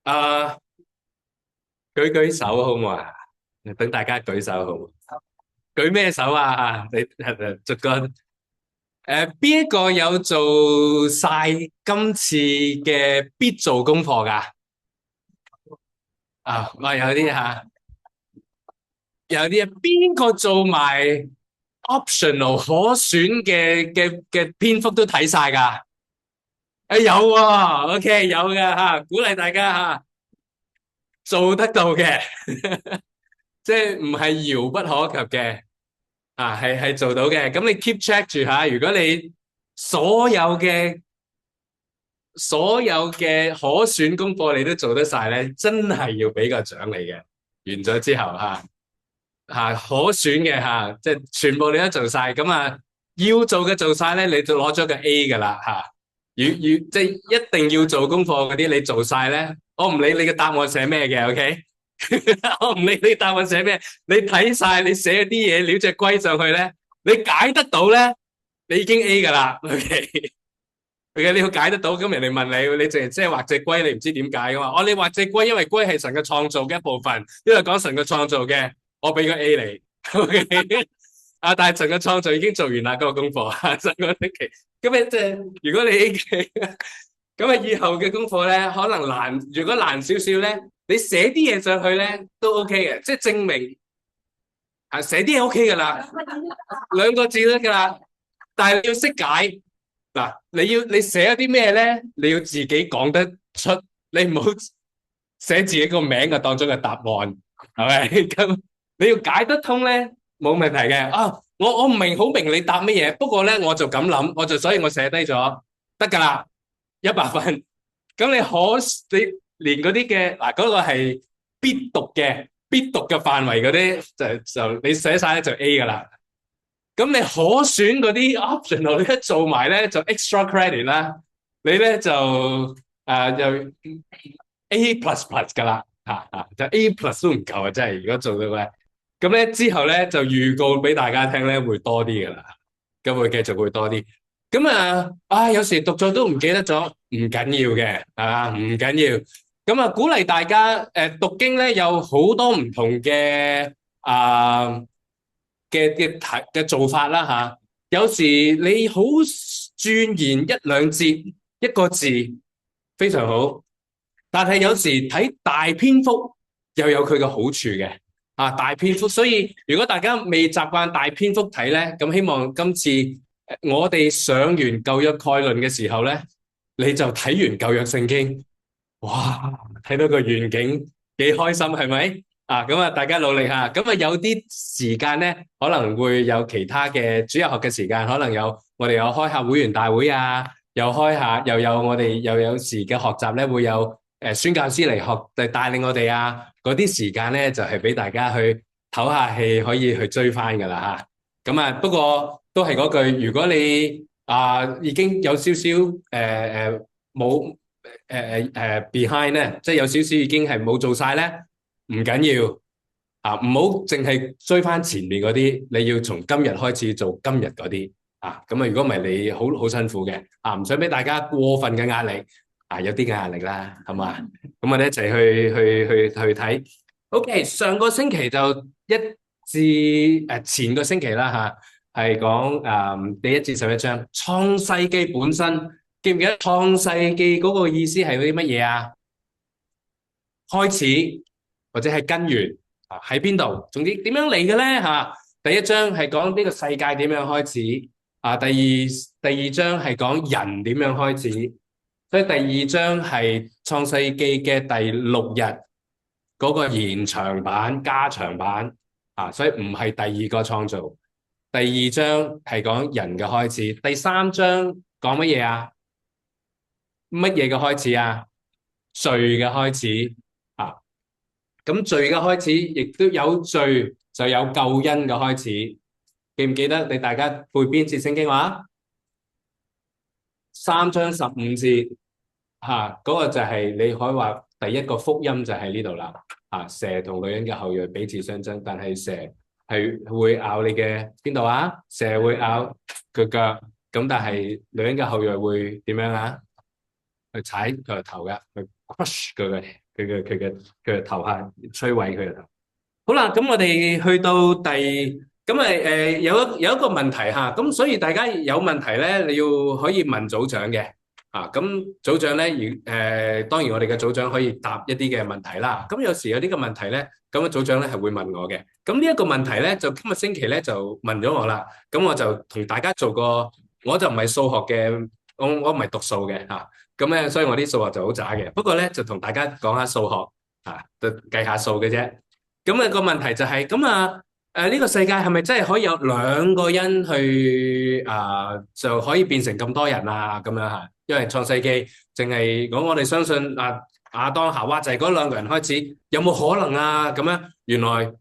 啊，舉舉手好唔好啊？等大家舉手好唔好？舉咩手啊？你逐個邊一個有做晒今次嘅必做功課噶？我有啲有啲邊個做埋 optional 可選嘅篇幅都睇晒噶？有喎，OK 有嘅鼓勵大家做得到嘅，即係唔係遙不可及嘅。係做到嘅。咁你 keep check 住如果你所有嘅所有嘅可選功課你都做得晒咧，真係要俾個獎你嘅。完咗之後可選嘅即係全部你都做晒，咁要做嘅做晒咧，你就攞咗個 A 噶啦即係一定要做功課嗰啲，你做晒咧，我唔理你嘅答案寫咩嘅，OK？我唔理你答案寫咩，你睇晒你寫啲嘢，撩隻龜上去咧，你解得到咧，你已經 A 噶啦，OK？你要解得到，咁人哋問你，你淨係即係畫隻龜，你唔知點解噶嘛？你畫隻龜，因為龜係神嘅創造嘅一部分，因為講神嘅創造嘅，我俾個 A 你，OK？但係神嘅創造已經做完啦，嗰個功課上個星期，咁你即係如果你 A 嘅，咁以後嘅功課咧可能難，如果難少少咧，你寫啲嘢上去咧都 OK 嘅，即係證明寫啲嘢 OK 噶啦，2個字得噶啦，但係你要識解。嗱，你寫一啲咩咧？你要自己講得出，你唔好寫自己個名嘅當中嘅答案，係咪？咁你要解得通咧，冇問題嘅。我唔明，好明你答乜嘢，不過咧我就咁諗，所以我寫低咗，得噶啦，100分。咁你連嗰啲嘅嗰個係必讀嘅範圍嗰啲，就你寫晒咧就 A 噶啦。咁你可選嗰啲 optional 你一做埋咧就 extra credit 啦，你咧就就 A plus plus 噶啦，就 A plus 都唔夠啊！真係如果做到咧，咁咧之後咧就預告俾大家聽咧會多啲噶啦，咁會繼續會多啲。咁有時讀咗都唔記得咗，唔緊要嘅，唔緊要。咁鼓勵大家讀經咧有好多唔同嘅嘅做法啦有時你好鑽研1、2節一個字非常好，但係有時睇大篇幅又有佢嘅好處嘅大篇幅，所以如果大家未習慣大篇幅睇咧，咁希望今次我哋上完舊約概論嘅時候咧，你就睇完舊約聖經，哇！睇到個願景幾開心，係咪？咁大家努力下。咁有啲時間咧，可能會有其他嘅主日學嘅時間，可能我哋有開下會員大會又開下，又有我哋又有時嘅學習咧，會有宣教師嚟學帶領我哋嗰啲時間咧，就係俾大家去唞下氣，可以去追翻噶啦咁不過都係嗰句，如果你已經有少少冇behind 咧，即係有少少已經係冇做晒咧，唔緊要唔好淨係追翻前面嗰啲，你要從今日開始做今日嗰啲咁如果唔係你好辛苦嘅唔想俾大家過分嘅壓力有啲嘅壓力啦，係嘛？咁我哋一齊去睇。OK，上個星期就一至前個星期啦係講第1至11章創世記本身。記唔記得創世記嗰個意思係啲乜嘢開始或者係根源喺邊度？總之點樣嚟嘅咧第1章係講呢個世界點樣開始第二章係講人點樣開始，所以第2章係創世記嘅第6日嗰個延長版加長版所以唔係第2個創造。第2章係講人嘅開始，第3章講乜嘢乜嘢嘅開始罪嘅開始咁罪嘅開始亦都有罪就有救恩嘅開始。記唔記得你大家背邊節聖經話3章15節嗰個就係你可以話第一個福音就喺呢度啦蛇同女人嘅後裔彼此相爭，但係蛇係會咬你嘅邊度蛇會咬佢腳，咁但係女人嘅後裔會點樣去踩佢個頭嘅， crush 佢嘅頭下，摧毀佢嘅頭。好啦，咁我哋去到有一個問題嚇，咁所以大家有問題咧，你要可以問組長嘅咁組長咧，當然我哋嘅組長可以答一啲嘅問題啦。咁有時有啲嘅問題咧，咁組長咧係會問我嘅。咁呢一個問題咧，就今日星期咧就問咗我啦。咁我就同大家做個，我就唔係數學嘅，我唔係讀數嘅嚇。咁咧，所以我啲數學就好渣嘅。不過咧，就同大家講下數學就計下數嘅啫。咁個問題就係咁呢個世界係咪真係可以有兩個人去就可以變成咁多人啊？咁樣嚇，因為創世記淨係講我哋相信亞當夏娃就係嗰兩個人開始，有冇可能啊？咁樣原來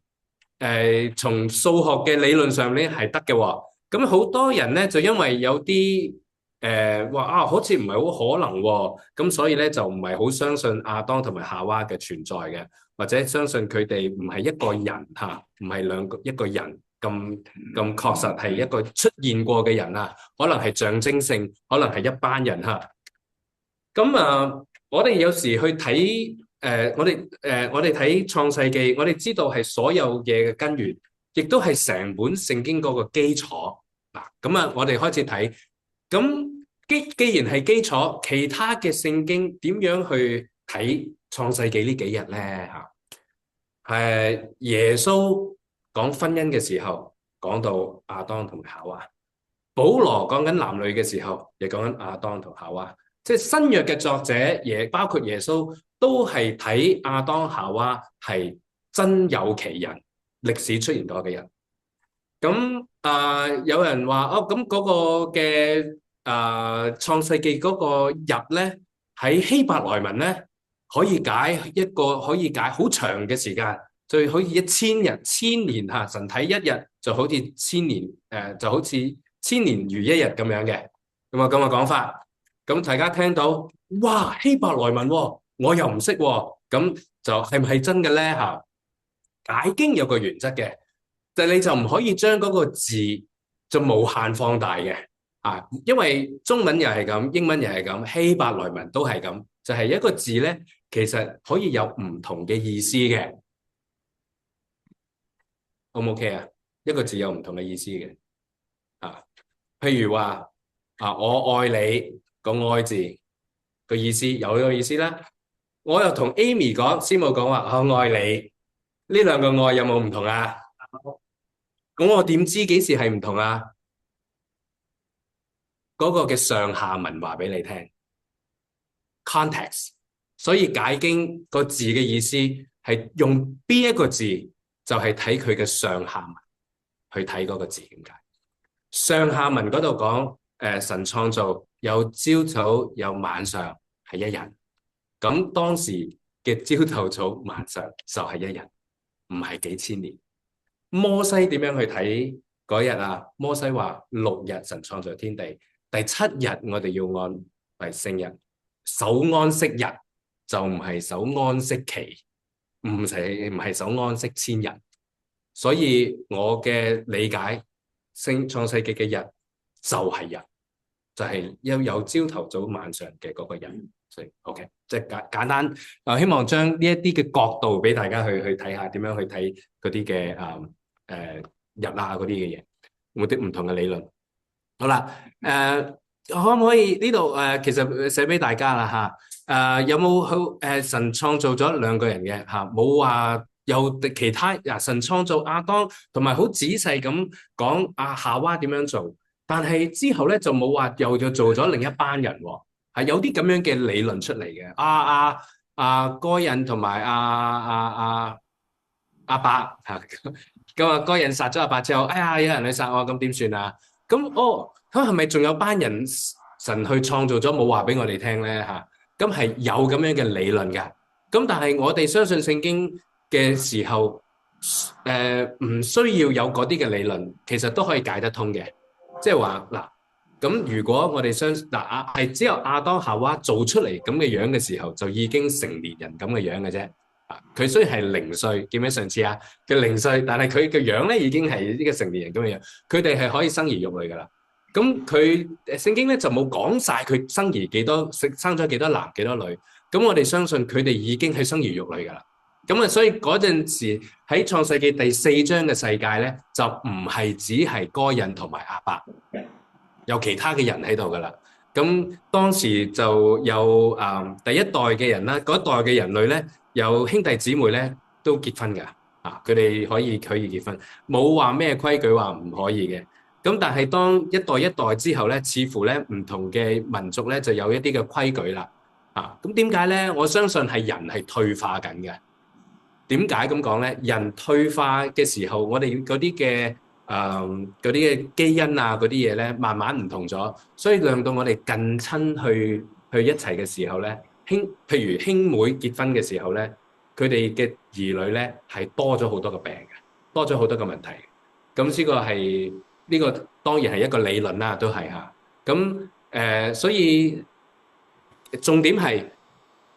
從數學嘅理論上咧係得嘅喎。咁好多人咧就因為有啲話好似唔係好可能喎，咁所以咧就唔係好相信亞當同埋夏娃嘅存在嘅。或者相信佢哋唔係一個人唔係一個人咁確實係一個出現過嘅人可能係象徵性，可能係一班人咁我哋有時去睇我哋睇創世記，我哋知道係所有嘢嘅根源，亦都係成本聖經嗰個基礎咁我哋開始睇，咁既然係基礎，其他嘅聖經點樣去睇創世記呢幾日咧耶穌講婚姻嘅時候，講到亞當同夏娃；保羅講緊男女嘅時候，亦講緊亞當同夏娃。即係新約嘅作者，也包括耶穌，都係睇亞當夏娃係真有其人，歷史出現過嘅人。咁有人話咁嗰個嘅創世記嗰個日咧，喺希伯來文咧可以解好長嘅時間，就可以1000日、1000年神睇一日就好似1000年就好似1000年如一日咁樣嘅咁嘅講法。咁大家聽到哇希伯來文我又唔識咁就係唔係真嘅咧解經有個原則嘅，就你就唔可以將嗰個字就無限放大嘅因為中文又係咁，英文又係咁，希伯來文都係咁，就係一個字咧其實可以有唔同嘅意思嘅。O 唔 OK 啊？一個字有唔同嘅意思嘅譬如話我愛你個愛字個意思有呢個意思啦。我又同 Amy 講，師母講話我愛你，呢兩個愛有冇唔同啊？咁我點知幾時係唔同啊？嗰個嘅上下文話俾你聽 context， 所以解經個字嘅意思係用邊一個字，就係睇佢嘅上下文去睇嗰個字點解。上下文嗰度講神創造有朝早有晚上係一日，咁當時嘅朝頭早晚上就係一日，唔係幾千年。摩西點樣去睇嗰日摩西話6日神創造天地，第7日我哋要按為聖日，守安息日就唔係守安息期，唔係守安息千日。所以我嘅理解，創世記嘅日就係日，就係有朝頭早晚上嘅嗰個日。所以 OK， 即係簡單希望將呢一啲嘅角度俾大家去睇下，點樣去睇嗰啲嘅日嗰啲嘅嘢，有啲唔同嘅理論。好啦，可唔可以呢度其實寫俾大家啦有冇好神創造咗兩個人嘅冇話有其他神創造亞當，同埋好仔細咁講夏娃點樣做，但係之後咧就冇話又做咗另一班人係有啲咁樣嘅理論出嚟嘅。該隱同埋亞伯咁該隱殺咗亞伯之後，哎呀有人去殺我，咁點算啊？咁係咪仲有班人神去創造咗冇話俾我哋聽咧咁係有咁樣嘅理論㗎。咁但係我哋相信聖經嘅時候唔需要有嗰啲嘅理論，其實都可以解得通嘅。即係話咁如果我哋係只有亞當夏娃做出嚟咁嘅樣嘅時候，就已經成年人咁嘅樣嘅啫。佢雖然係0歲，記唔記得上次嘅0歲，但係佢嘅樣咧已經係呢個成年人咁嘅樣。佢哋係可以生兒育女噶啦。咁佢聖經咧就冇講晒佢生咗幾多男幾多女，咁我哋相信佢哋已經係生兒育女噶啦。咁啊，所以嗰陣時喺創世記第4章嘅世界咧，就唔係只係該隱同埋亞伯，有其他嘅人喺度噶啦。咁當時就有第一代嘅人啦，嗰一代嘅人類咧，有兄弟姊妹咧都結婚噶，佢哋可以結婚，冇話咩規矩話唔可以嘅。咁但係當一代一代之後咧，似乎咧唔同嘅民族咧就有一啲嘅規矩啦。咁點解咧？我相信係人係退化緊嘅。點解咁講咧？人退化嘅時候，我哋嗰啲嘅嗰啲嘅基因啊，嗰啲嘢咧，慢慢唔同咗，所以令到我哋近親去一齊嘅時候咧，譬如兄妹結婚嘅時候咧，佢哋嘅兒女咧係多咗好多個病嘅，多咗好多個問題。咁呢個當然係一個理論啦，都係嚇。咁所以重點係。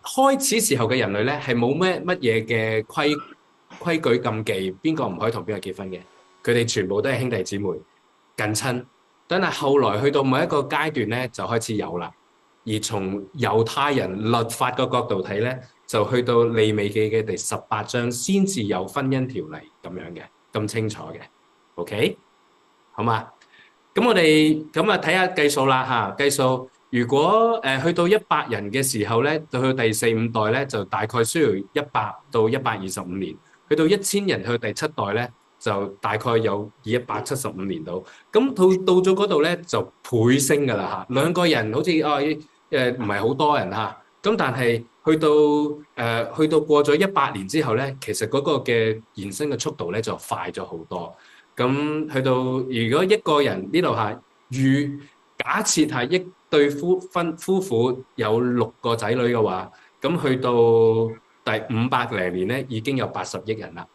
開始時候嘅人類咧，係冇乜嘢嘅規矩禁忌，邊個唔可以同邊個結婚嘅？佢哋全部都係兄弟姊妹近親。但係後來去到某一個階段咧，就開始有啦。而從猶太人律法嘅角度睇咧，就去到利未記嘅第18章先至有婚姻條例咁樣嘅，咁清楚嘅。OK，好嘛？咁我哋咁啊睇下計數啦嚇，計數。如果去到100人嘅時候咧，到去第4、5代咧，就大概需要100到125年。去到1000人去第7代咧，就大概有175年到。咁到咗嗰度咧，就倍升噶啦嚇。兩個人好似唔係好多人嚇，咁但係去到過咗100年之後咧，其實嗰個嘅延伸嘅速度咧就快咗好多。咁去到如果一個人呢度係假設係一對夫婦有6個仔女嘅話，咁去到第500零年咧，已經有80億人啦。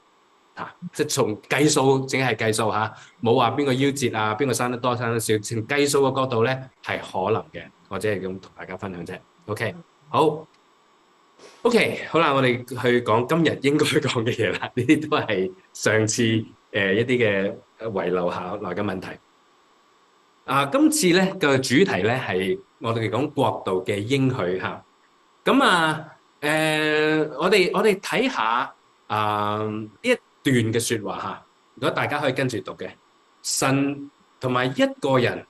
即係從計數，淨係計數嚇，冇話邊個夭折啊，邊個生得多生得少，從計數嘅角度咧係可能嘅，或者係咁同大家分享啫。OK，好，OK，好啦，我哋去講今日應該講嘅嘢啦。呢啲都係上次一啲嘅遺留下來嘅問題。今次咧個主題咧係我哋講國度嘅應許嚇。咁我哋睇下呢一段嘅説話嚇。如果大家可以跟住讀嘅，神同埋一個人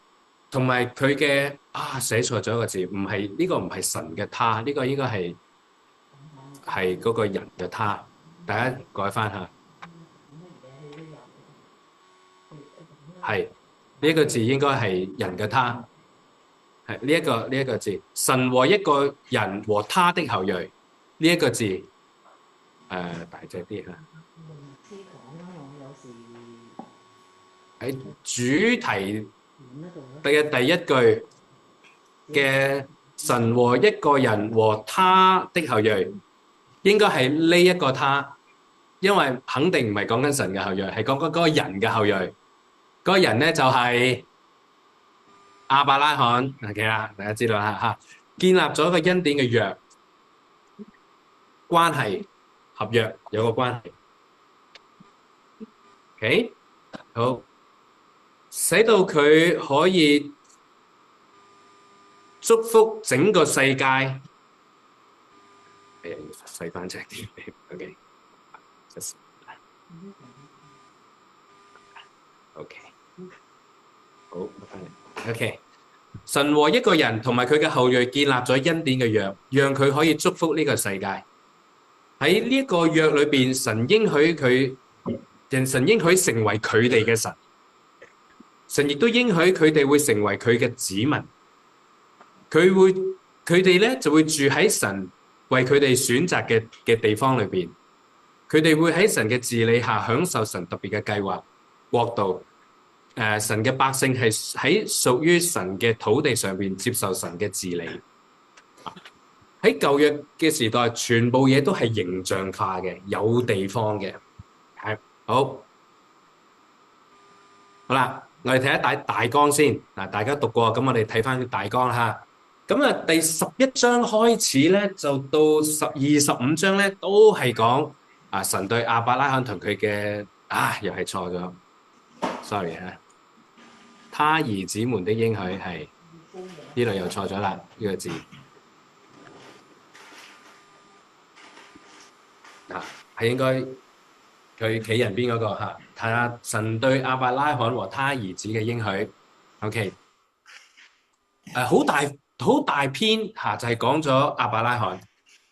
同埋佢嘅寫錯咗一個字，呢個唔係神嘅他，呢個應該係嗰個人嘅他。大家改翻下，係呢一個字應該係人嘅他。係呢一個字，神和一個人和他的後裔，呢一個字大隻啲嚇。喺主題嘅第一句嘅神和一個人和他的後裔，應該係呢一個他，因為肯定唔係講緊神嘅後裔，係講緊嗰個人嘅後裔。嗰個人咧就係亞伯拉罕，OK啦，大家知道啦嚇，建立咗一個恩典嘅約關係，合約有個關係，OK，好，使到佢可以祝福整個世界。細翻隻啲，OK，好，OK。神和一個人同埋佢嘅後裔建立咗恩典嘅約，讓佢可以祝福呢個世界。喺呢一個約裏邊，神應許成為佢哋嘅神，神亦都應許佢哋會成為佢嘅子民。佢哋咧就會住喺神為佢哋選擇嘅地方裏邊，佢哋會喺神嘅治理下享受神特別嘅計劃國度。神嘅百姓係喺屬於神嘅土地上邊接受神嘅治理。喺舊約嘅時代，全部嘢都係形象化嘅，有地方嘅。係好啦，我哋睇一睇大綱先。大家讀過，咁我哋睇翻大綱啦。咁第11章開始咧，就到25章咧，都係講神對亞伯拉罕同佢嘅又係錯咗 ，sorry 他兒子們的應許係呢度又錯咗啦，呢個字啊，係應該佢企人邊嗰個吓，睇下神對亞伯拉罕和他兒子嘅應許。OK，好大好大篇吓，就係講咗亞伯拉罕。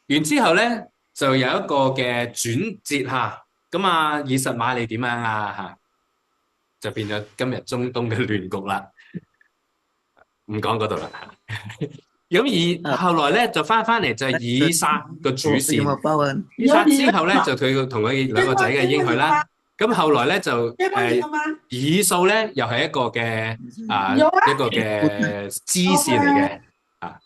完之後咧，就有一個嘅轉折吓，咁以實瑪利點樣吓，就變咗今日中東嘅亂局啦。唔講嗰度啦。咁後來咧就翻嚟就係以撒個主線。以撒之後咧就佢同佢兩個仔嘅應許啦。咁後來咧就以掃咧又係一個嘅一個嘅支線嚟嘅啊。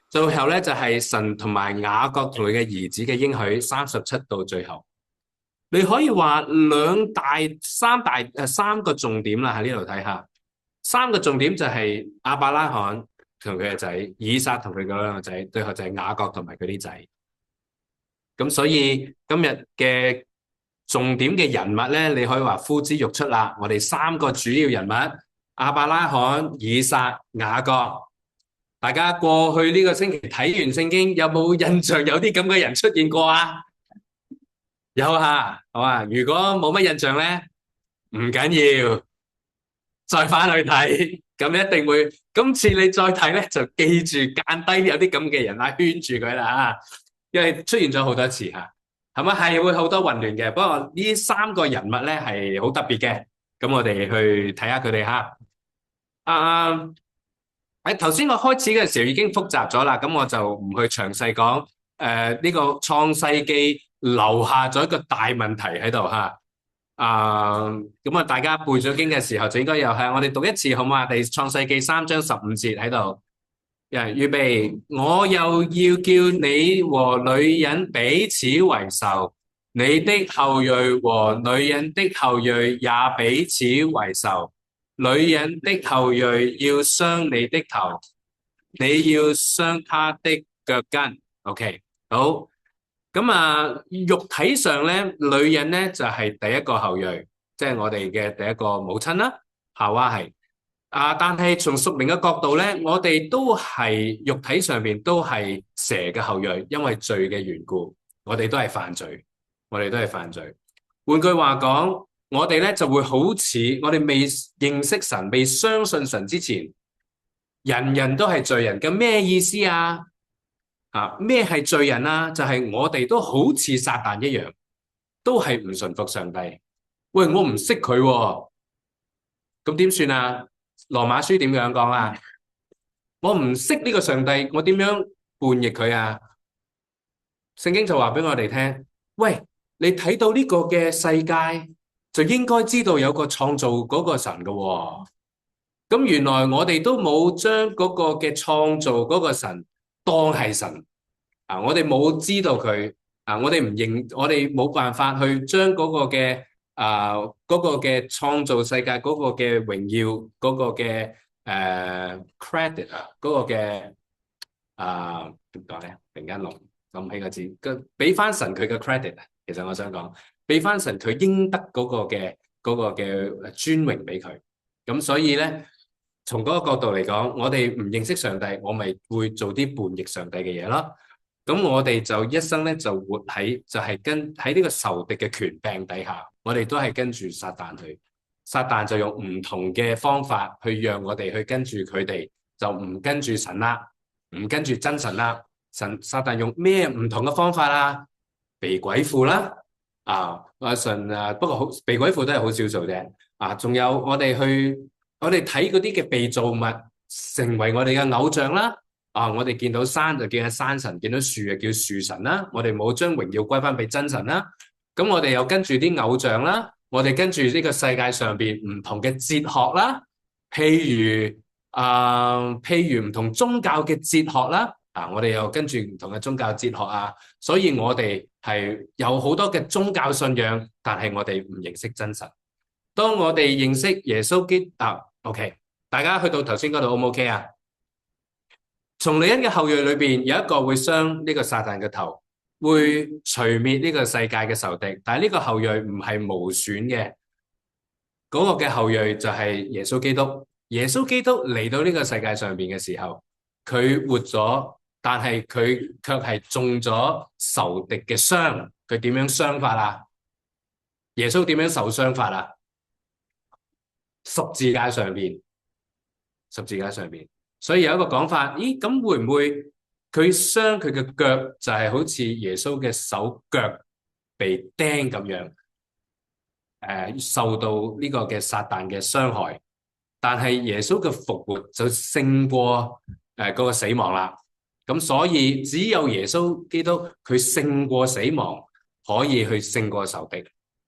最後咧就係神同埋雅各同佢嘅兒子嘅應許37到最後。你可以話三個重點啦，喺呢度睇下。三個重點就係亞伯拉罕同佢嘅仔，以撒同佢嗰兩個仔，最後就係雅各同埋佢啲仔。咁所以今日嘅重點嘅人物咧，你可以話呼之欲出啦。我哋三個主要人物：亞伯拉罕、以撒、雅各。大家過去呢個星期睇完聖經，有冇印象有啲咁嘅人出現過啊？有吓，好啊。如果冇乜印象咧，唔緊要，再翻去睇，咁一定會。今次你再睇咧，就記住間低有啲咁嘅人圈住佢啦，因為出現咗好多次吓，係咪係會好多混亂嘅？不過呢三個人物咧係好特別嘅，咁我哋去睇下佢哋吓。喺頭先我開始嘅時候已經複雜咗啦，咁我就唔去詳細講。呢個創世記留下咗一個大問題喺度吓。咁大家背咗經嘅時候就應該又係我哋讀一次好嘛？第創世記3章15節喺度，預備，我又要叫你和女人彼此為仇，你的後裔和女人的後裔也彼此為仇。女人的後裔要傷你的頭，你要傷她的腳跟。OK， 好。咁肉體上咧，女人咧就係第一個後裔，即係我哋嘅第一個母親啦，夏娃係。但係從屬靈嘅角度咧，我哋都係肉體上面都係蛇嘅後裔，因為罪嘅緣故，我哋都係犯罪，我哋都係犯罪。換句話講，我哋咧就會好似我哋未認識神、未相信神之前，人人都係罪人。咁咩意思啊？咩係罪人啊？就係我哋都好似撒旦一樣，都係唔順服上帝。喂，我唔識佢喎，咁點算啊？羅馬書點樣講啊？我唔識呢個上帝，我點樣叛逆佢啊？聖經就話俾我哋聽，喂，你睇到呢個嘅世界，就應該知道有個創造嗰個神噶喎。咁原來我哋都冇將嗰個嘅創造嗰個神當係神我哋冇知道佢我哋唔認，我哋冇辦法去將嗰個嘅嗰個嘅創造世界嗰個嘅榮耀嗰個嘅credit 嗰個嘅點講咧？突然間諗起個字，俾翻神佢嘅 credit。其實我想講，俾翻神佢應得嗰個嘅尊榮俾佢。咁所以咧，從嗰個角度嚟講，我哋唔認識上帝，我咪會做啲叛逆上帝嘅嘢咯。咁我哋就一生咧就活喺就係喺呢個仇敵嘅權柄底下，我哋都係跟住撒旦去。撒旦就用唔同嘅方法去讓我哋去跟住佢哋，就唔跟住神啦，唔跟住真神啦。撒旦用咩唔同嘅方法啊？被鬼附啦，不過被鬼附都係好少數啫。仲有我哋睇嗰啲嘅被造物成為我哋嘅偶像啦。我哋見到山就見係山神，見到樹就叫樹神啦。我哋冇將榮耀歸翻俾真神啦。咁我哋又跟住啲偶像啦，我哋跟住呢個世界上邊唔同嘅哲學啦，譬如唔同宗教嘅哲學啦。我哋又跟住唔同嘅宗教哲學所以我哋係有好多嘅宗教信仰，但係我哋唔認識真神。當我哋認識耶穌基督，OK， 大家去到頭先嗰度 O 唔 OK 啊？從女人嘅後裔裏邊有一個會傷呢個撒旦嘅頭，會除滅呢個世界嘅仇敵，但係呢個後裔唔係無損嘅，嗰個嘅後裔就係耶穌基督。耶穌基督嚟到呢個世界上邊嘅時候，佢活咗但係佢卻係中咗仇敵嘅傷。佢點樣傷法啊？耶穌點樣受傷法啊？十字架上邊，十字架上邊。所以有一個講法，咦，咁會唔會佢傷佢嘅腳就係好似耶穌嘅手腳被釘咁樣？受到呢個嘅撒旦嘅傷害，但係耶穌嘅復活就勝過嗰個死亡啦。咁所以只有耶穌基督佢勝過死亡，可以去勝過仇敵。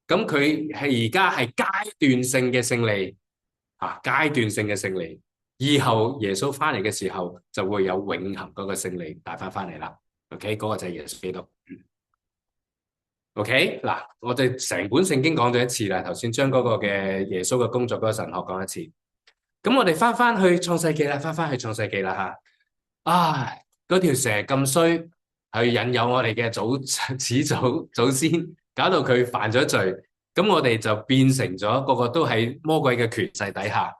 咁佢係而家係階段性嘅勝利啊，階段性嘅勝利。以後耶穌翻嚟嘅時候，就會有永恆嗰個勝利帶翻嚟啦。OK，嗰個就係耶穌基督。OK，嗱，我哋成本聖經講咗一次啦，頭先將嗰個嘅耶穌嘅工作嗰個神學講一次。咁我哋翻去創世記啦，翻去創世記啦吓。啊，嗰條蛇咁衰，去引誘我哋嘅始祖先，搞到佢犯咗罪。咁我哋就變成咗個個都喺魔鬼嘅權勢底下。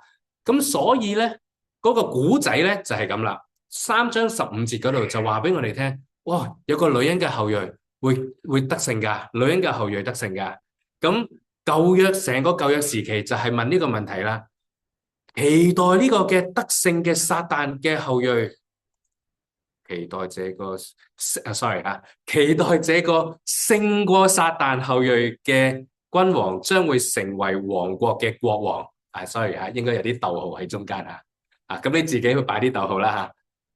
咁所以咧，嗰個古仔咧就係咁啦。3章15節嗰度就話俾我哋聽，哇，有個女人嘅後裔會得勝噶，女人嘅後裔得勝噶。咁舊約成個舊約時期就係問呢個問題啦，期待呢個嘅得勝嘅撒旦嘅後裔，期待這個sorry啊，期待這個勝過撒旦後裔嘅君王將會成為王國嘅國王。sorry 啊，應該有啲逗號喺中間啊。咁你自己去擺啲逗號啦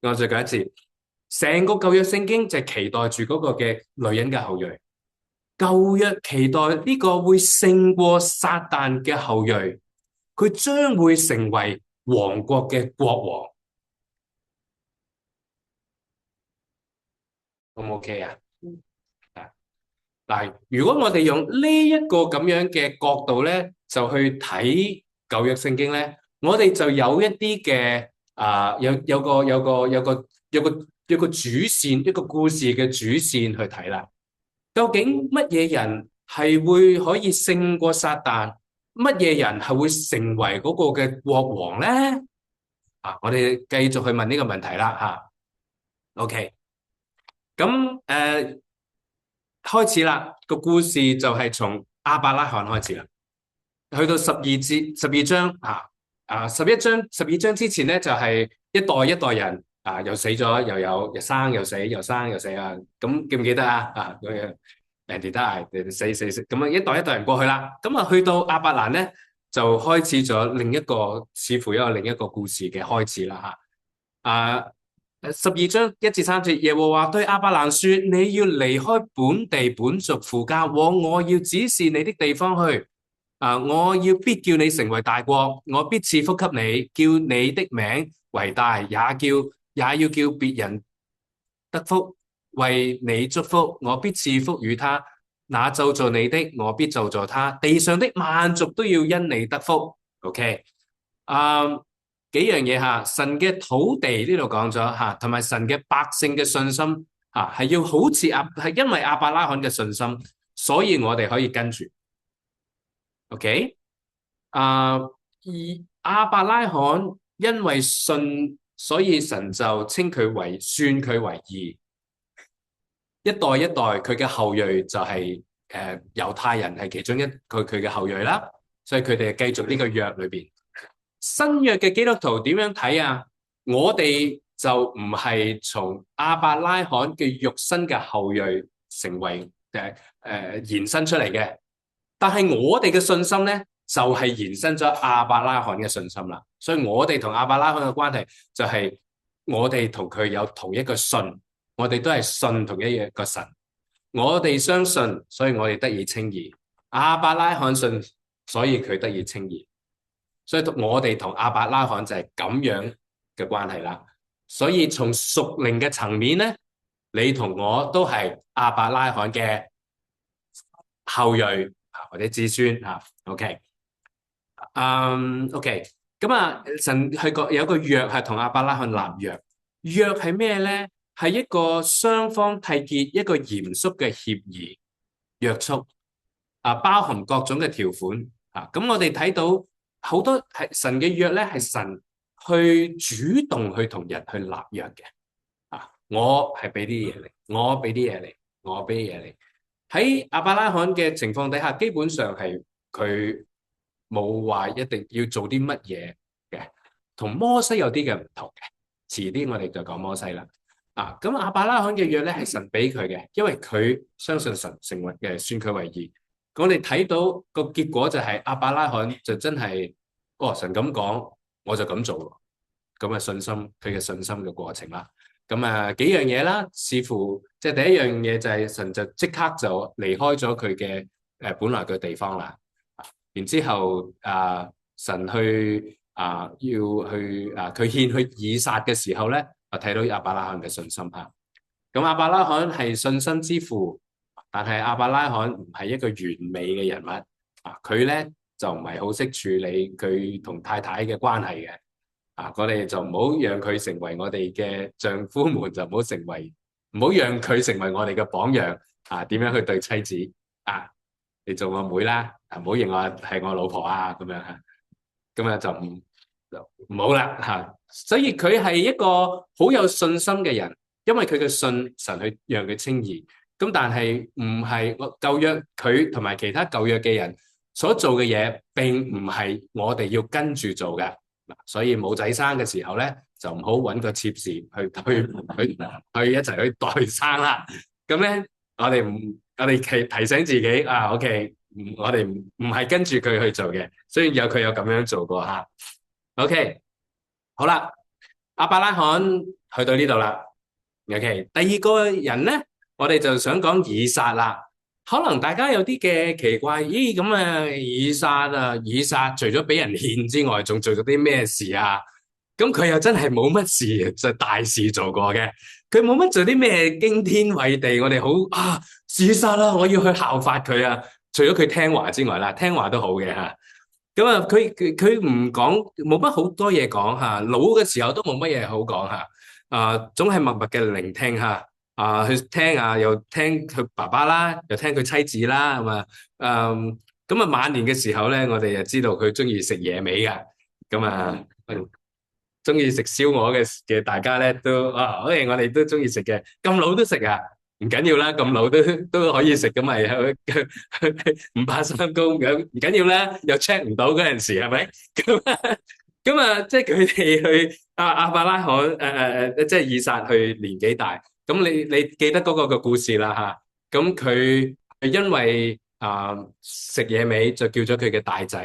吓。我再講一次。成個舊約聖經就係期待住嗰個嘅女人嘅後裔，舊約期待呢個會勝過撒旦嘅後裔，佢將會成為王國嘅國王。O 唔 OK 啊？嗱，如果我哋用呢一個咁樣嘅角度咧，就去睇舊約聖經咧，我哋就有一啲嘅有個主線，一個故事嘅主線去睇啦。究竟乜嘢人係會可以勝過撒旦？乜嘢人係會成為嗰個嘅國王咧？我哋繼續去問呢個問題啦吓。OK，咁開始啦，個故事就係從亞伯拉罕開始啦，去到12章11章之前咧就係一代一代人。又死咗，又生又死，又生又死啊！咁記唔記得啊？人哋都係死咁啊！一代一代人過去啦，咁啊去到亞伯蘭咧，就開始咗似乎另一個故事嘅開始啦吓。12章1至3節，耶和華對亞伯蘭說：你要離開本地本族父家，往我要指示你的地方去。我要必叫你成為大國，我必賜福給你，叫你的名為大，也要叫別人得福，為你祝福，我必賜福與他。那咒詛你的，我必咒詛他。地上的萬族都要因你得福。OK，幾樣嘢吓，神嘅土地呢度講咗吓，同埋神嘅百姓嘅信心吓，係要好似係因為亞伯拉罕嘅信心，所以我哋可以跟住。OK，而亞伯拉罕因為信。所以神就稱佢算佢為義，一代一代佢嘅後裔就係猶太人係其中佢嘅後裔啦，所以佢哋繼續呢個約裏邊。新約嘅基督徒點樣睇啊？我哋就唔係從亞伯拉罕嘅肉身嘅後裔成為延伸出嚟嘅，但係我哋嘅信心咧，就係延伸咗亞伯拉罕嘅信心啦，所以我哋同亞伯拉罕嘅關係就係我哋同佢有同一個信，我哋都係信同一個神，我哋相信，所以我哋得以稱義。亞伯拉罕信，所以佢得以稱義，所以我哋同亞伯拉罕就係咁樣嘅關係啦。所以從屬靈嘅層面咧，你同我都係亞伯拉罕嘅後裔或者子孫OK。OK，咁神係有個約係同亞伯拉罕立約，約係咩咧？係一個雙方締結一個嚴肅嘅協議約束，包含各種嘅條款咁我哋睇到好多係神嘅約咧，係神去主動去同人去立約嘅我係俾啲嘢你，我俾啲嘢你，我俾啲嘢你。喺亞伯拉罕嘅情況底下，基本上係佢冇話一定要做啲乜嘢嘅，同摩西有啲嘅唔同嘅。遲啲我哋就講摩西啦。咁亞伯拉罕嘅約咧係神俾佢嘅，因為佢相信神成為嘅宣佢為義。我哋睇到個結果就係亞伯拉罕就真係，神咁講，我就咁做。咁嘅信心，佢嘅信心嘅過程啦。咁幾樣嘢啦，似乎即係第一樣嘢就係神就即刻就離開咗佢嘅本來嘅地方啦。然之後神去要去佢獻去以撒嘅時候咧，睇到亞伯拉罕嘅信心嚇。咁亞伯拉罕係信心之父，但係亞伯拉罕唔係一個完美嘅人物佢咧就唔係好識處理佢同太太嘅關係嘅。我哋就唔好讓佢成為我哋嘅丈夫們，就唔好讓佢成為我哋嘅榜樣點樣去對妻子你做我妹啦，唔好認我係我老婆咁樣嚇，咁就唔好啦所以佢係一個好有信心嘅人，因為佢嘅信神去讓佢稱義。咁但係唔係舊約佢同埋其他舊約嘅人所做嘅嘢，並唔係我哋要跟住做嘅。所以冇仔生嘅時候咧，就唔好揾個妾侍去一齊去代生啦。咁咧，我哋提醒自己OK，我哋唔係跟住佢去做嘅，雖然佢有咁樣做過吓。OK，好啦，亞伯拉罕去到呢度啦。OK，第二個人咧，我哋就想講以撒啦。可能大家有啲嘅奇怪，咦咁以撒除咗俾人獻之外，仲做咗啲咩事啊？咁佢又真係冇乜事，就大事做過嘅。佢冇乜做啲咩驚天偉地，我哋好以撒啦，我要去效法佢啊！除咗佢聽話之外啦，聽話都好嘅吓。咁佢唔講，冇乜好多嘢講吓，老嘅時候都冇乜嘢好講吓。總係默默嘅聆聽吓。去聽又聽佢爸爸啦，又聽佢妻子啦，係嘛？咁晚年嘅時候咧，我哋就知道佢中意食野味噶，咁中意食燒鵝嘅大家咧都我哋都中意食嘅，咁老都食唔緊要啦，咁老都可以食，咁咪唔怕三高咁，唔緊要啦，又 check 唔到嗰陣時係咪？咁即係佢哋去亞伯拉罕即係以撒去年紀大。咁你記得嗰個故事啦吓，咁佢因為食野味，就叫咗佢嘅大仔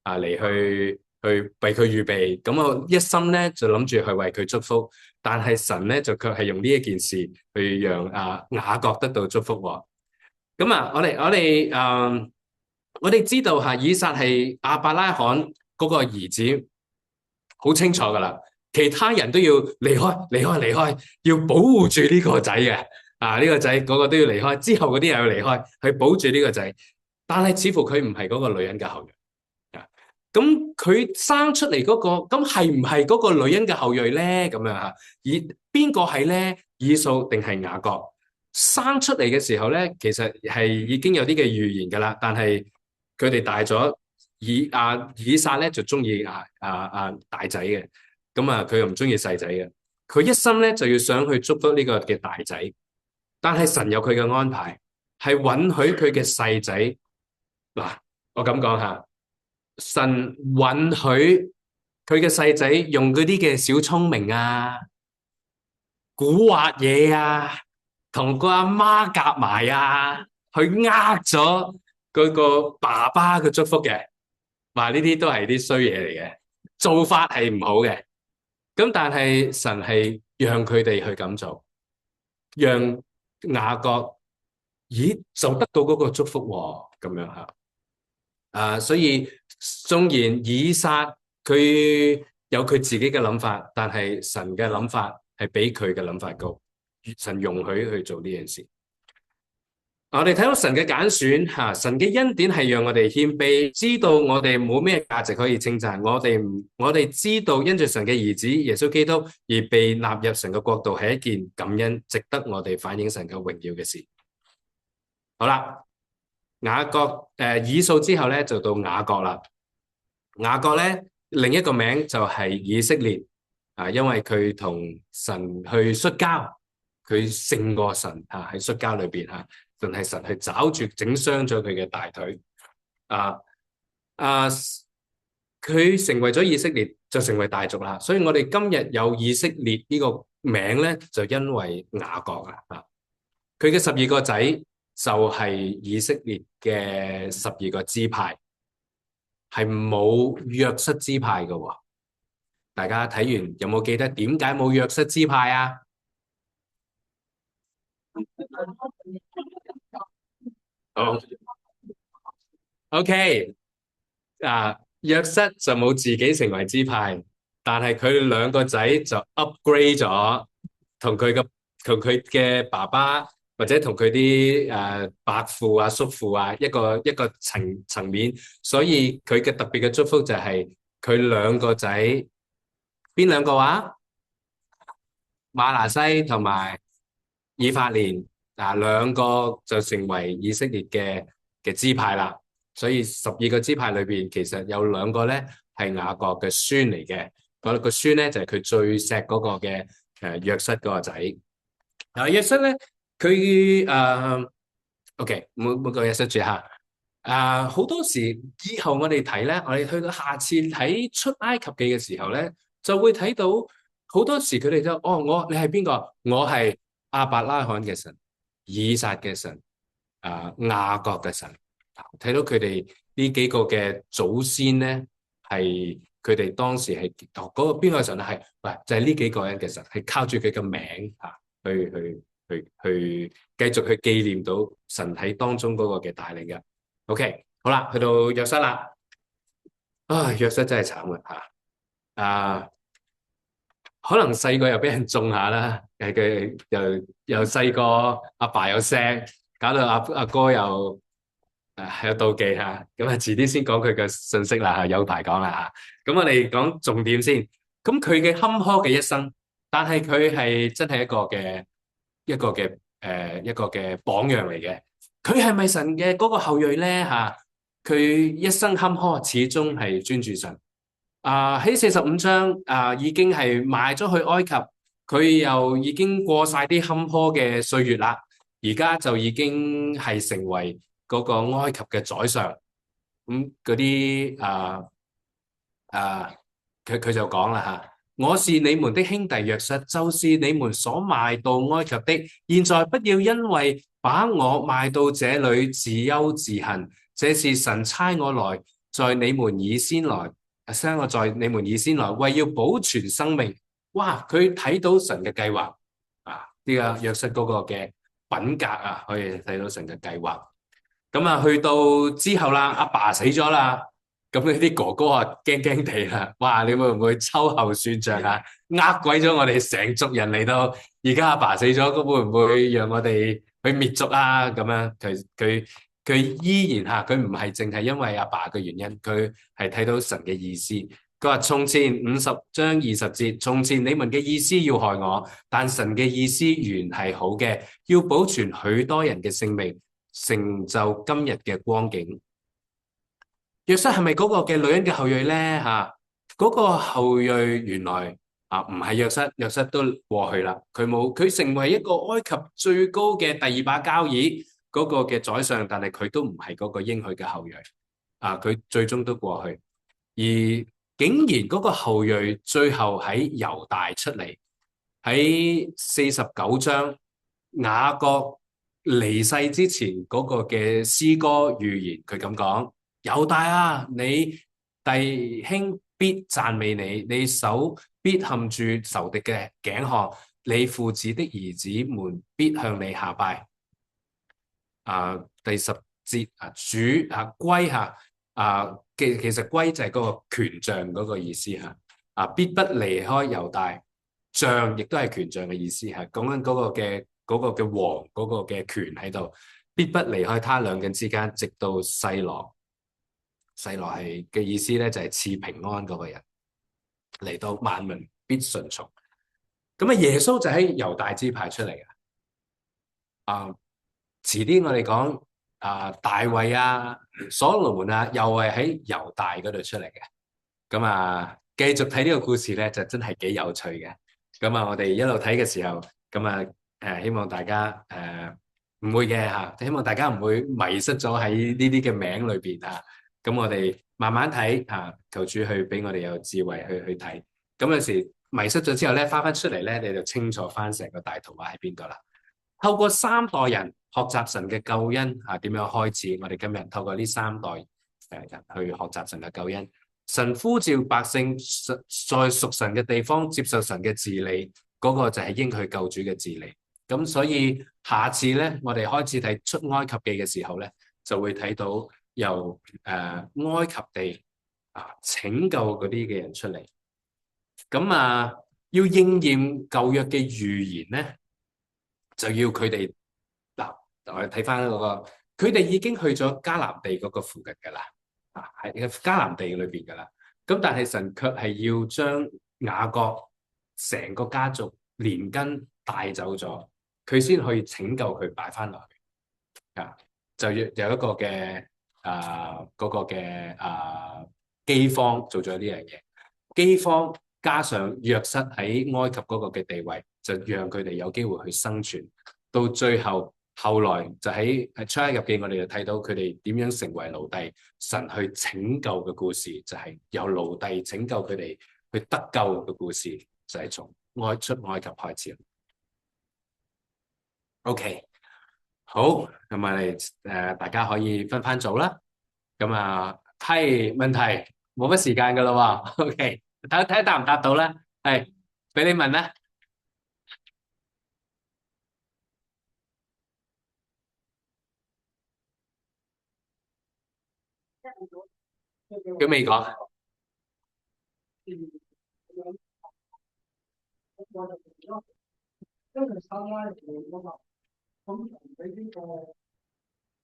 嚟去為佢預備，咁我一心咧就諗住去為佢祝福，但係神咧就卻係用呢一件事去讓雅各得到祝福。咁我哋知道以撒係亞伯拉罕嗰個兒子，好清楚噶啦。其他人都要離開，要保護住呢個仔嘅呢個仔嗰個都要離開，之後嗰啲又要離開，去保住呢個仔。但係似乎佢唔係嗰個女人嘅後裔咁佢生出嚟嗰個，咁係唔係嗰個女人嘅後裔咧？咁樣邊個係咧？以掃定係雅各？生出嚟嘅時候咧，其實係已經有啲嘅預言噶啦，但係佢哋大咗，以撒咧就中意大仔嘅。咁佢又唔中意細仔嘅，佢一心咧就要想去祝福呢個嘅大仔，但係神有佢嘅安排，係允許佢嘅細仔我咁講下，神允許佢嘅細仔用嗰啲嘅小聰明古惑嘢同個阿媽夾埋去呃咗嗰個爸爸嘅祝福嘅，呢啲都係啲衰嘢嚟嘅，做法係唔好嘅。咁但係神係讓佢哋去咁做，讓雅各就得到嗰個祝福咁樣所以縱然以撒佢有佢自己嘅諗法，但係神嘅諗法係比佢嘅諗法高，神容許去做呢件事。我哋睇到神嘅揀選神嘅恩典係讓我哋謙卑，知道我哋冇咩價值可以稱讚，我哋知道因着神嘅兒子耶穌基督而被納入神嘅國度係一件感恩，值得我哋反映神嘅榮耀嘅事。好啦，以掃之後咧就到雅各啦。雅各咧另一個名就係以色列因為佢同神去摔跤。佢勝過神喺摔跤裏邊仲係神去抓住整傷咗佢嘅大腿啊啊！佢成為咗以色列就成為大族啦，所以我哋今日有以色列呢個名咧，就因為雅各佢嘅12個仔就係以色列嘅12個支派，係冇約瑟支派嘅喎。大家睇完有冇記得點解冇約瑟支派啊？好，OK。約瑟就冇自己成為支派，但係佢兩個仔就 upgrade 咗，同佢嘅同佢嘅爸爸或者同佢啲伯父叔父一個層面，所以佢嘅特別嘅祝福就係佢兩個仔，邊兩個話？馬拿西同埋以法蓮兩個就成為以色列嘅支派啦。所以12個支派裏邊，其實有兩個咧係雅各嘅孫嚟嘅。個孫咧就係佢最錫嗰個嘅約瑟嗰個仔。約瑟咧佢OK，冇個約瑟住嚇。好多時以後我哋睇咧，我哋去到下次睇出埃及記嘅時候咧，就會睇到好多時佢哋就你係邊個？我係亞伯拉罕嘅神、以撒嘅神、雅各嘅神。睇到佢哋呢幾個嘅祖先咧，係佢哋當時係嗰個邊個神咧？係就係呢幾個人嘅神，係靠住佢嘅名去繼續去紀念到神喺當中嗰個嘅帶領嘅。OK，好啦，去到約瑟啦。約瑟真係慘嘅啊，可能細個又俾人種下啦，佢又細個，阿爸又錫，搞到阿哥又有妒忌嚇。咁遲啲先講佢嘅信息啦，有排講啦嚇。咁我哋講重點先。咁佢嘅坎坷嘅一生，但係佢係真係一個嘅榜樣嚟嘅。佢係咪神嘅嗰個後裔咧嚇？佢一生坎坷，始終係專注神。喺45章已經係賣咗去埃及，佢又已經過晒啲坎坷嘅歲月啦，而家就已經係成為嗰個埃及嘅宰相。咁嗰啲佢就講啦我是你們的兄弟約瑟，就是你們所賣到埃及的。現在不要因為把我賣到這裏自憂自恨，這是神差我來，在你們以先來。我在你們以先來，為要保存生命。哇！佢睇到神嘅計劃呢個約瑟嗰個嘅品格可以睇到神嘅計劃。咁去到之後啦，阿爸死咗啦，咁呢啲哥哥驚驚地啦。哇！你會唔會秋後算賬呃鬼咗我哋成族人嚟到？而家阿爸死咗，咁會唔會讓我哋去滅族咁樣？佢依然佢唔係淨係因為阿爸嘅原因，佢係睇到神嘅意思。佢話從前50章20節，從前你們嘅意思要害我，但神嘅意思原係好嘅，要保存許多人嘅性命，成就今日嘅光景。約瑟係咪嗰個嘅女人嘅後裔咧？嗰個後裔原來唔係約瑟，約瑟都過去啦。佢成為一個埃及最高嘅第二把交椅嗰個嘅宰相，但係佢都唔係嗰個應許嘅後裔。佢最終都過去，而竟然嗰個後裔最後喺猶大出嚟，喺49章雅各離世之前嗰個嘅詩歌預言，佢咁講：猶大你弟兄必讚美你，你手必陷住仇敵嘅頸項，你父子的兒子們必向你下拜。第10節主歸其實歸就係嗰個權杖嗰個意思必不離開猶大，杖亦都係權杖嘅意思講緊嗰個嘅王嗰個嘅權喺度，必不離開他兩人之間，直到細羅。細羅係嘅意思咧，就係賜平安嗰個人嚟到，萬民必順從。咁耶穌就喺猶大支派出嚟嘅。遲啲我哋講大衛所羅門又係喺猶大嗰度出嚟嘅。咁繼續睇呢個故事咧，就真係幾有趣嘅。咁我哋一路睇嘅時候，咁希望大家唔會嘅嚇，希望大家唔會迷失咗喺呢啲嘅名裏邊嚇。咁我哋慢慢睇嚇，求主去俾我哋有智慧去睇。咁有時迷失咗之後咧，翻出嚟咧，你就清楚翻成個大圖畫喺邊度啦。透過三代人學習神嘅救恩嚇，點樣開始？我哋今日透過呢三代人去學習神嘅救恩。神呼召百姓在屬神嘅地方接受神嘅治理，嗰個就係應許救主嘅治理。咁所以下次咧，我哋開始睇出埃及記嘅時候咧，就會睇到由埃及地拯救嗰啲嘅人出嚟。咁要應驗舊約嘅預言咧，就要佢哋嗱，我哋睇翻嗰個，佢哋已經去咗迦南地嗰個附近噶啦，喺迦南地裏邊噶啦。咁但係神卻係要將雅各成個家族連根帶走咗，佢先可以拯救佢擺翻落去啊！就有一個嘅嗰個嘅饑荒做咗呢樣嘢，饑荒加上約瑟喺埃及嗰個嘅地位，就讓佢哋有機會去生存。到最後來就喺出埃及記，我哋就睇到佢哋點樣成為奴隸，神去拯救嘅故事，就係由奴隸拯救佢哋去得救嘅故事，就係從出埃及開始。OK，好，咁啊，大家可以分翻組啦。咁係問題冇乜時間噶啦喎。OK，睇睇答唔答到啦。係，俾你問啦。佢未講。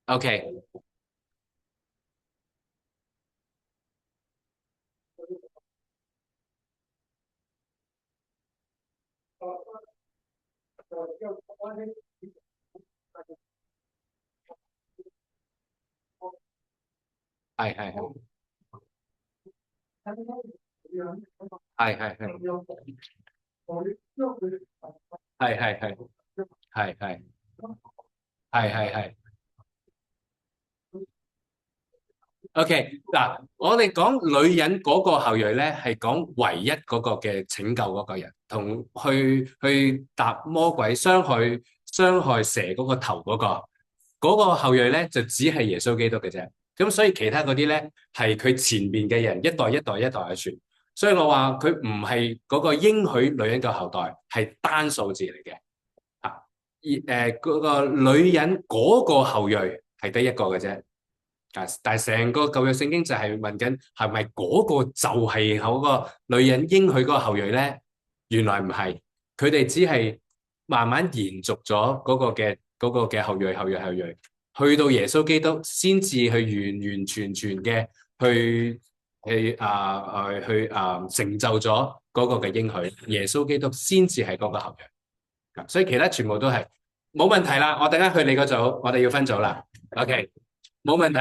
OK，係係係係係係係係係係係係係。OK，嗱，我哋講女人嗰個後裔咧，係講唯一嗰個嘅拯救嗰個人，同去搭魔鬼傷害蛇嗰個頭嗰個後裔咧，就只係耶穌基督嘅啫。咁所以其他嗰啲咧，係佢前面嘅人一代一代一代嘅傳。所以我話佢唔係嗰個應許女人嘅後代，係單數字嚟嘅。嗰個女人嗰個後裔係得一個嘅啫。但係成個舊約聖經就係問緊，係咪嗰個就係嗰個女人應許嗰個後裔咧？原來唔係，佢哋只係慢慢延續咗嗰個嘅後裔，去到耶穌基督先至去完完全全嘅去成就咗嗰個嘅應許，耶穌基督先至係嗰個後裔。所以其他全部都係冇問題啦。我等間去你嗰組，我哋要分組啦。OK，冇問題。